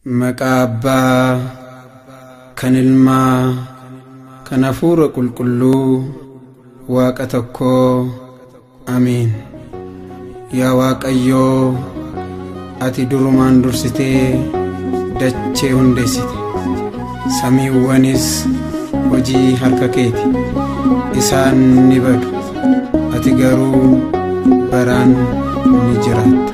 Maqaa kan ilmaa kan hafuura qulqulluu Waaqa tokkoo amiin. Yaa Waaqayyoo, ati durumaan dursitee dachee hundeessite, samiiwwanis hojii harka keeti. Isaan ni badu, ati garuu baraan ni jiraatta.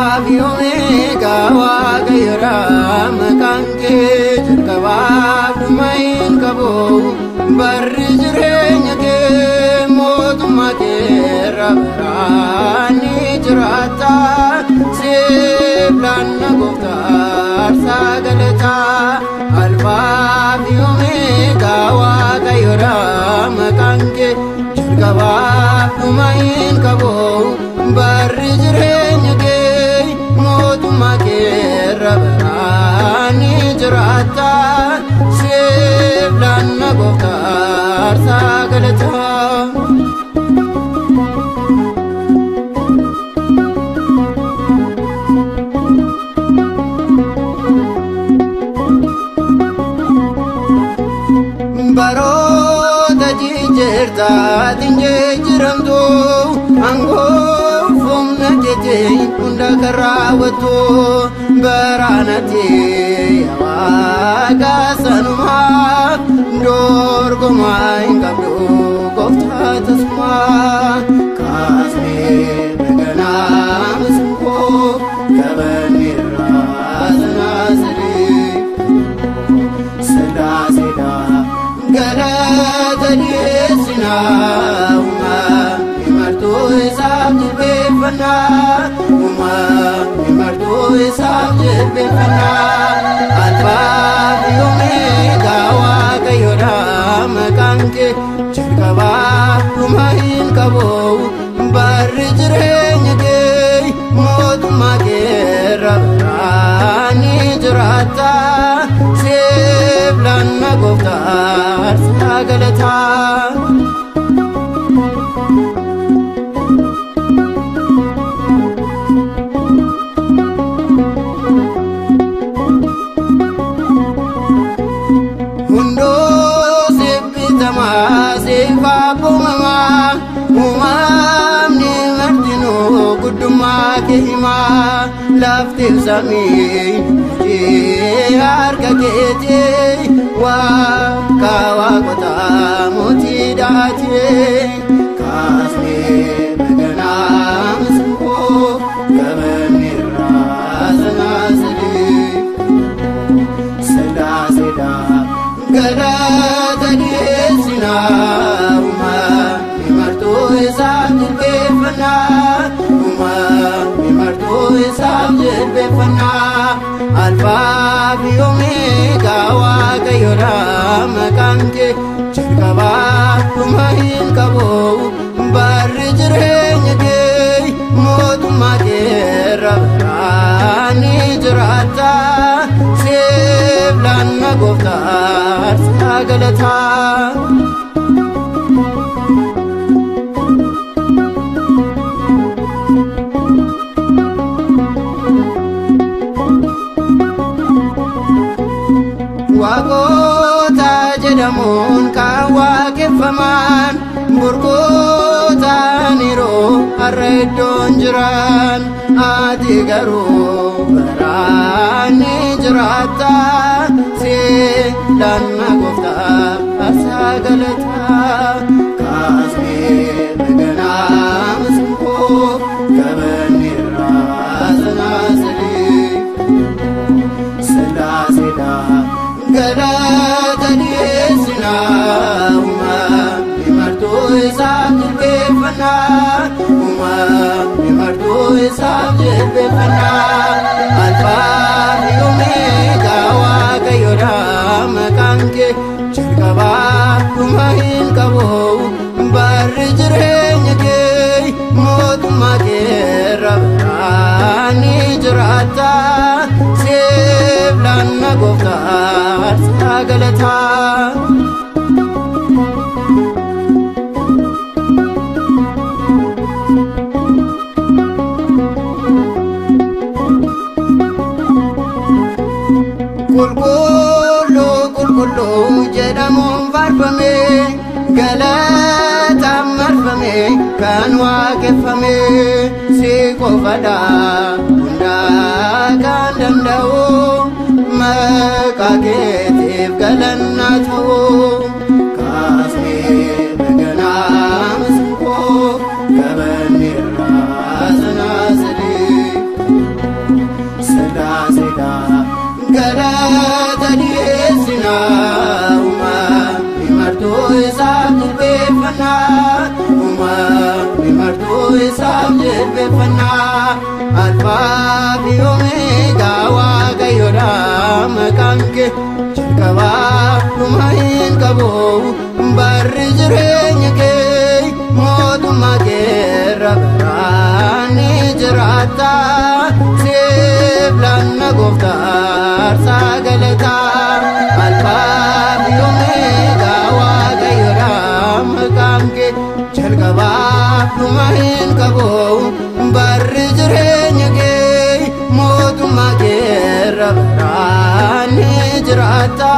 Omega Waaqayyoodha maqaan kee jalqabaaf dhumaa'in qabu. Barri jireenya kee mootummaa keerra baraan ni jiraata. Siif laanna gooftaa sagalataa. Alfaa fi Omega Waaqayyoodha maqaan kee jalqabaaf dhumaa'in qabu. Barri jireenya kee mootummaa keerra baraan ni jiraata. Siif laanna gooftaa sagalataa. Baroota jijjiirtaatiin jijjiiramtu aangoo humna keetiin hunda kan raawwattu. Baraanatti Waaqa sanumaa dorgomaa hin qabdu gooftaa tasumaa. Kaasnee naganaa masinkoo qabanneerraa sanaasadee sadaaseedhaa galata dhiyeessinaa. Imartuu isaaf jilbeeffannaa, imartuu isaaf jilbeeffannaa. Alfaa fi Omega Waaqayyoodha maqaan kee jalqabaaf dhumaa'in qabu. Barri jireenya kee mootummaa keerra baraan ni jiraata. Siif laanna gooftaa sagalataa. Uumamni martinuu guddummaa kee himaa. Laftiif samiin hojii harka keetii. Waaqa waaqotaa mootii daatee. Kaasnee naganaa masinkoo qabanneerraa sanaasadee sadaaseedhaa galata dhiyeessinaa. Imartuu isaaf jilbeeffannaa, imartuu isaaf jilbeeffannaa. Alfaa fi Omega Waaqayyoodha maqaan kee jalqabaaf dhumaa'in qabu. Barri jireenya kee mootummaa keerra baraan ni jiraata. Siif laanna gooftaa sagalataa. Waaqota jedhamuun kan waaqeffaman burqootaan yeroo har'a iddoon jiran. Ati garuu baraan ni jiraata. Siif laanna gooftaa sagalataa. Kaasnee naganaa masinkoo qabanneerraa sanaasadee sadaaseedhaa galata dhiyeessinaa. Imartuu isaaf jilbeeffannaa, imartuu isaaf jilbeeffannaa. Alfaa fi Omega Waaqayyoodha maqaan kee jalqabaaf dhumaa'in qabu. Barri jireenya kee mootummaa keerra baraan ni jiraata. Siif laanna gooftaa galata. Kulkulu kulkulu jedhamuun faarfame galata marfame kan waaqeffame si qofadha hundaa kan danda'u maqaa keetiif galannaa ta'u kaasnee baganaa masinkoo qabanneerraa sanaasadee sadaa sadaa galata dhiyeessina uumamni martuu isaaf jilbeeffannaa uumamni martuu isaaf jilbeeffannaa alfaa fi omeegaa waaqayyoodha maqaan kee jalqabaa dhuma hin qabu barri jireenya kee mootummaa keerra baraan ni jiraata siif lanna gooftaa sagalata alfaa fi omeegaa waaqayyoodha maqaan kee jalqabaa dhuma hin qabu barri jireenya kee mootummaa keerra baraan ni jiraata.